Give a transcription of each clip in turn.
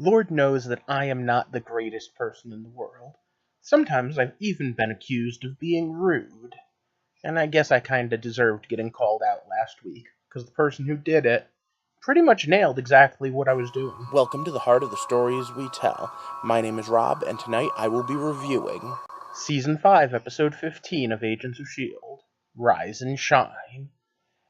Lord knows that I am not the greatest person in the world. Sometimes I've even been accused of being rude. And I guess I kinda deserved getting called out last week, because the person who did it pretty much nailed exactly what I was doing. Welcome to the heart of the stories we tell. My name is Rob, and tonight I will be reviewing Season 5, Episode 15 of Agents of S.H.I.E.L.D. Rise and Shine.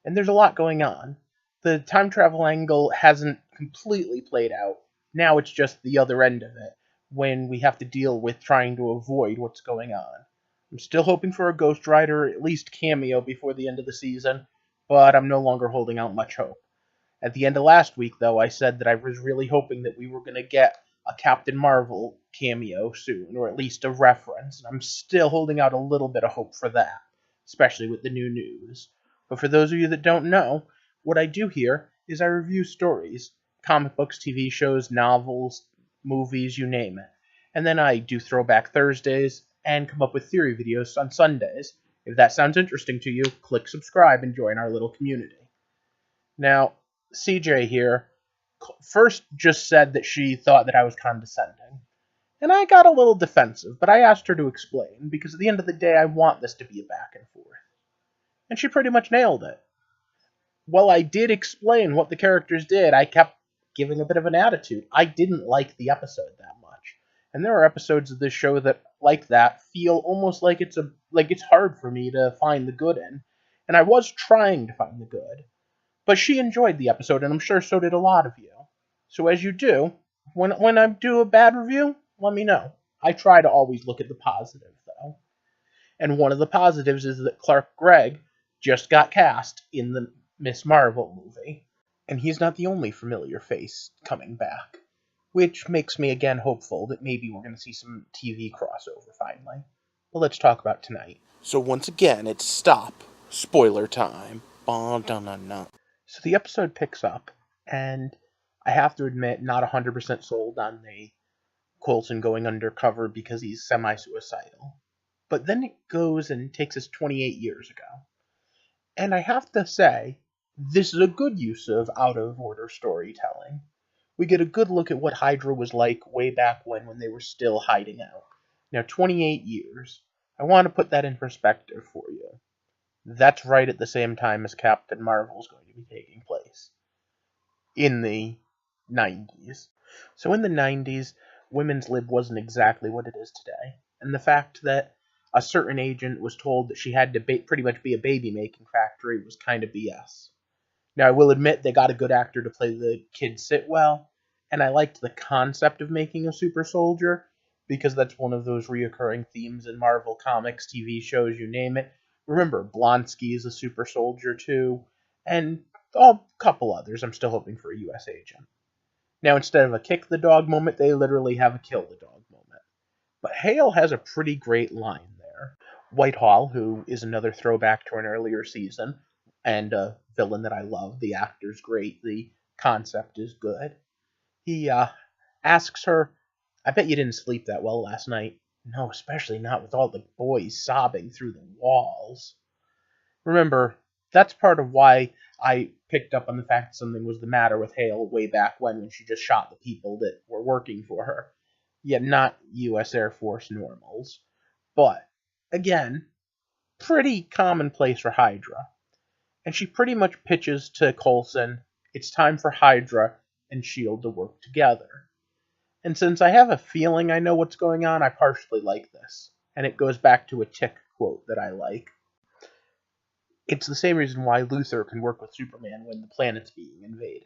And there's a lot going on. The time travel angle hasn't completely played out. Now it's just the other end of it, when we have to deal with trying to avoid what's going on. I'm still hoping for a Ghost Rider, at least cameo, before the end of the season, but I'm no longer holding out much hope. At the end of last week, though, I said that I was really hoping that we were going to get a Captain Marvel cameo soon, or at least a reference, and I'm still holding out a little bit of hope for that, especially with the new news. But for those of you that don't know, what I do here is I review stories, comic books, TV shows, novels, movies, you name it. And then I do Throwback Thursdays and come up with theory videos on Sundays. If that sounds interesting to you, click subscribe and join our little community. Now, CJ here first just said that she thought that I was condescending. And I got a little defensive, but I asked her to explain, because at the end of the day, I want this to be a back and forth. And she pretty much nailed it. While I did explain what the characters did, I kept giving a bit of an attitude. I didn't like the episode that much. And there are episodes of this show that, like that, feel almost like it's hard for me to find the good in. And I was trying to find the good. But she enjoyed the episode, and I'm sure so did a lot of you. So as you do, when I do a bad review, let me know. I try to always look at the positive, though. And one of the positives is that Clark Gregg just got cast in the Miss Marvel movie. And he's not the only familiar face coming back. Which makes me again hopeful that maybe we're going to see some TV crossover finally. But let's talk about tonight. So once again, it's stop. Spoiler time. So the episode picks up, and I have to admit, not 100% sold on the Coulson going undercover because he's semi-suicidal. But then it goes and takes us 28 years ago. And I have to say, this is a good use of out-of-order storytelling. We get a good look at what Hydra was like way back when they were still hiding out. Now, 28 years. I want to put that in perspective for you. That's right at the same time as Captain Marvel's going to be taking place. In the 90s. So in the 90s, women's lib wasn't exactly what it is today. And the fact that a certain agent was told that she had to pretty much be a baby-making factory was kind of BS. Now, I will admit they got a good actor to play the kid Sitwell, and I liked the concept of making a super soldier, because that's one of those reoccurring themes in Marvel comics, TV shows, you name it. Remember, Blonsky is a super soldier too, and a couple others. I'm still hoping for a US agent. Now, instead of a kick the dog moment, they literally have a kill the dog moment. But Hale has a pretty great line there. Whitehall, who is another throwback to an earlier season, and a villain that I love. The actor's great. The concept is good. He asks her, I bet you didn't sleep that well last night. No, especially not with all the boys sobbing through the walls. Remember, that's part of why I picked up on the fact something was the matter with Hale way back when she just shot the people that were working for her. Yet not U.S. Air Force normals. But, again, pretty commonplace for Hydra. And she pretty much pitches to Coulson, it's time for Hydra and S.H.I.E.L.D. to work together. And since I have a feeling I know what's going on, I partially like this. And it goes back to a Tick quote that I like. It's the same reason why Luthor can work with Superman when the planet's being invaded.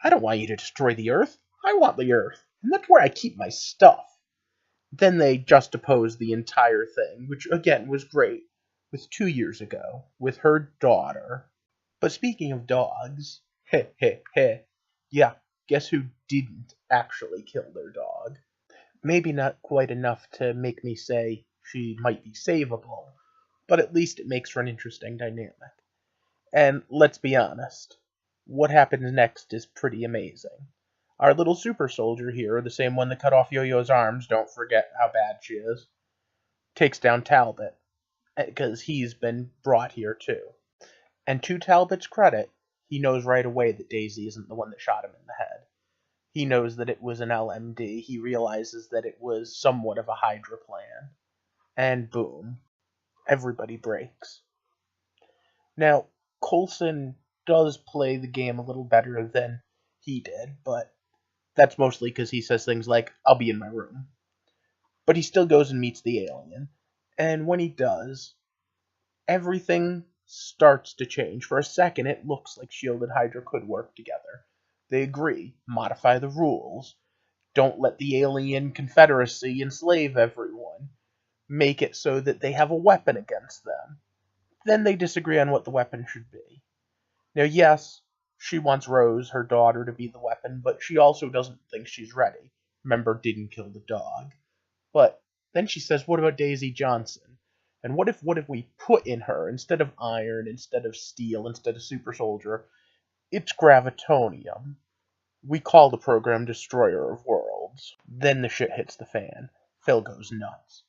I don't want you to destroy the Earth. I want the Earth. And that's where I keep my stuff. Then they juxtapose the entire thing, which again was great, with 2 years ago, with her daughter. But speaking of dogs, heh heh heh, yeah, guess who didn't actually kill their dog? Maybe not quite enough to make me say she might be savable, but at least it makes for an interesting dynamic. And let's be honest, what happens next is pretty amazing. Our little super soldier here, the same one that cut off Yo-Yo's arms, don't forget how bad she is, takes down Talbot, because he's been brought here too. And to Talbot's credit, he knows right away that Daisy isn't the one that shot him in the head. he knows that it was an LMD. He realizes that it was somewhat of a Hydra plan. And boom, everybody breaks. Now, Coulson does play the game a little better than he did, but that's mostly because he says things like, I'll be in my room. But he still goes and meets the alien. And when he does, everything starts to change. For a second, it looks like S.H.I.E.L.D. and Hydra could work together. They agree, modify the rules, don't let the alien confederacy enslave everyone, make it so that they have a weapon against them. Then they disagree on what the weapon should be. Now, yes, she wants Rose, her daughter, to be the weapon, but she also doesn't think she's ready. Remember, didn't kill the dog. But then she says, what about Daisy Johnson? And what if we put in her, instead of iron, instead of steel, instead of super soldier, it's gravitonium? We call the program Destroyer of Worlds. Then the shit hits the fan. Phil goes nuts.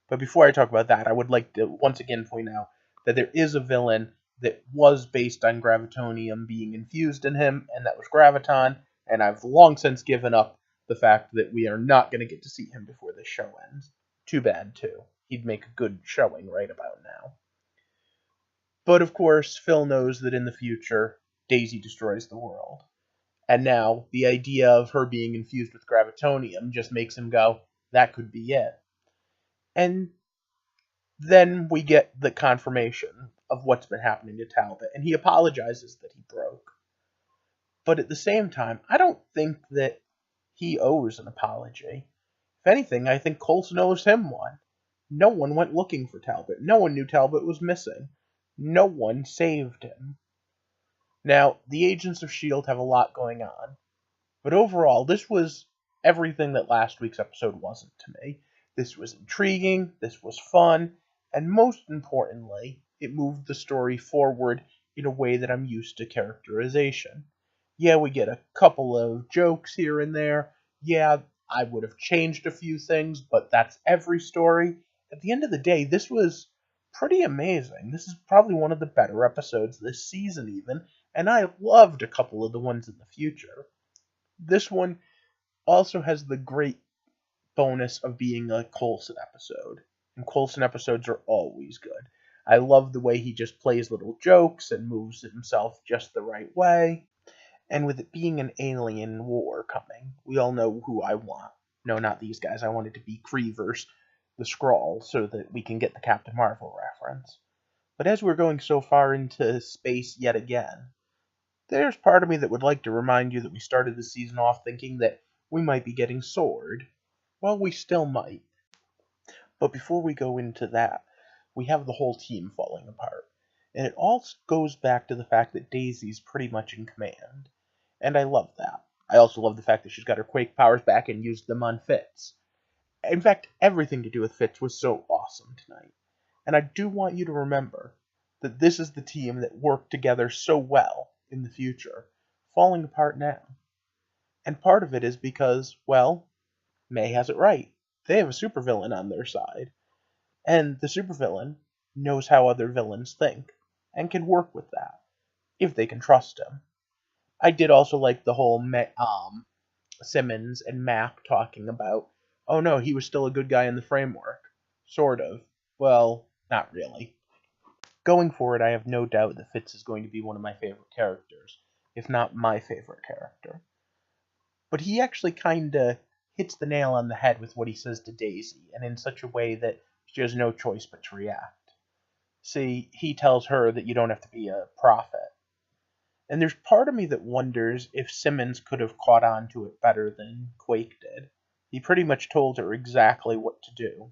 But before I talk about that, I would like to once again point out that there is a villain that was based on gravitonium being infused in him, and that was Graviton, and I've long since given up the fact that we are not going to get to see him before this show ends. Too bad, too. He'd make a good showing right about now. But of course, Phil knows that in the future, Daisy destroys the world. And now, the idea of her being infused with gravitonium just makes him go, that could be it. And then we get the confirmation of what's been happening to Talbot, and he apologizes that he broke. But at the same time, I don't think that he owes an apology. If anything, I think Coulson owes him one. No one went looking for Talbot. No one knew Talbot was missing. No one saved him. Now, the agents of S.H.I.E.L.D. have a lot going on. But overall, this was everything that last week's episode wasn't to me. This was intriguing, this was fun, and most importantly, it moved the story forward in a way that I'm used to characterization. Yeah, we get a couple of jokes here and there. Yeah, I would have changed a few things, but that's every story. At the end of the day, this was pretty amazing. This is probably one of the better episodes this season even, and I loved a couple of the ones in the future. This one also has the great bonus of being a Coulson episode, and Coulson episodes are always good. I love the way he just plays little jokes and moves himself just the right way. And with it being an alien war coming, we all know who I want. No, not these guys. I want it to be Kree versus the Skrull so that we can get the Captain Marvel reference. But as we're going so far into space yet again, there's part of me that would like to remind you that we started the season off thinking that we might be getting Sword. Well, we still might. But before we go into that, we have the whole team falling apart. And it all goes back to the fact that Daisy's pretty much in command. And I love that. I also love the fact that she's got her Quake powers back and used them on Fitz. In fact, everything to do with Fitz was so awesome tonight. And I do want you to remember that this is the team that worked together so well in the future, falling apart now. And part of it is because, well, May has it right. They have a supervillain on their side. And the supervillain knows how other villains think, and can work with that, if they can trust him. I did also like the whole Simmons and Map talking about, oh no, he was still a good guy in the framework. Sort of. Well, not really. Going forward, I have no doubt that Fitz is going to be one of my favorite characters, if not my favorite character. But he actually kinda hits the nail on the head with what he says to Daisy, and in such a way that she has no choice but to react. See, he tells her that you don't have to be a prophet. And there's part of me that wonders if Simmons could have caught on to it better than Quake did. He pretty much told her exactly what to do.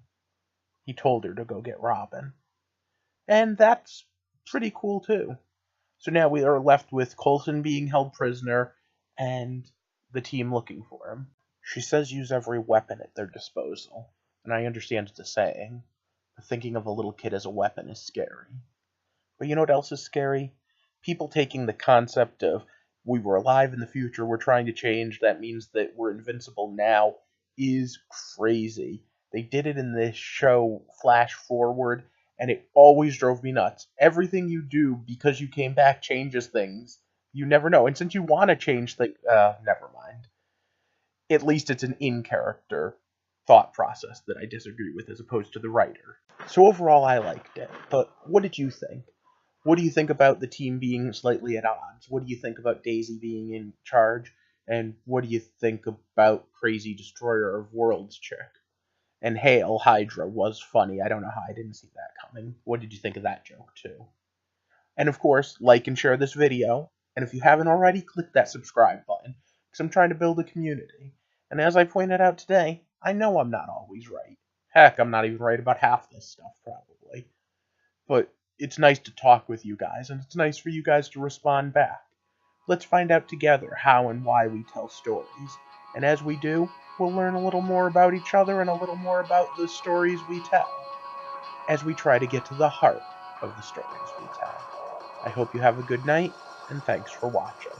He told her to go get Robin. And that's pretty cool too. So now we are left with Coulson being held prisoner and the team looking for him. She says use every weapon at their disposal, and I understand it's a saying, but thinking of a little kid as a weapon is scary. But you know what else is scary? People taking the concept of we were alive in the future, we're trying to change, that means that we're invincible now, is crazy. They did it in this show, Flash Forward, and it always drove me nuts. Everything you do because you came back changes things. You never know. And since you want to change things, never mind. at least it's an in-character thought process that I disagree with as opposed to the writer. So overall, I liked it. But what did you think? What do you think about the team being slightly at odds? What do you think about Daisy being in charge? And what do you think about Crazy Destroyer of Worlds chick? And Hail Hydra was funny. I don't know how I didn't see that coming. What did you think of that joke, too? And of course, like and share this video. And if you haven't already, click that subscribe button, because I'm trying to build a community. And as I pointed out today, I know I'm not always right. Heck, I'm not even right about half this stuff, probably. But it's nice to talk with you guys, and it's nice for you guys to respond back. Let's find out together how and why we tell stories. And as we do, we'll learn a little more about each other and a little more about the stories we tell, as we try to get to the heart of the stories we tell. I hope you have a good night, and thanks for watching.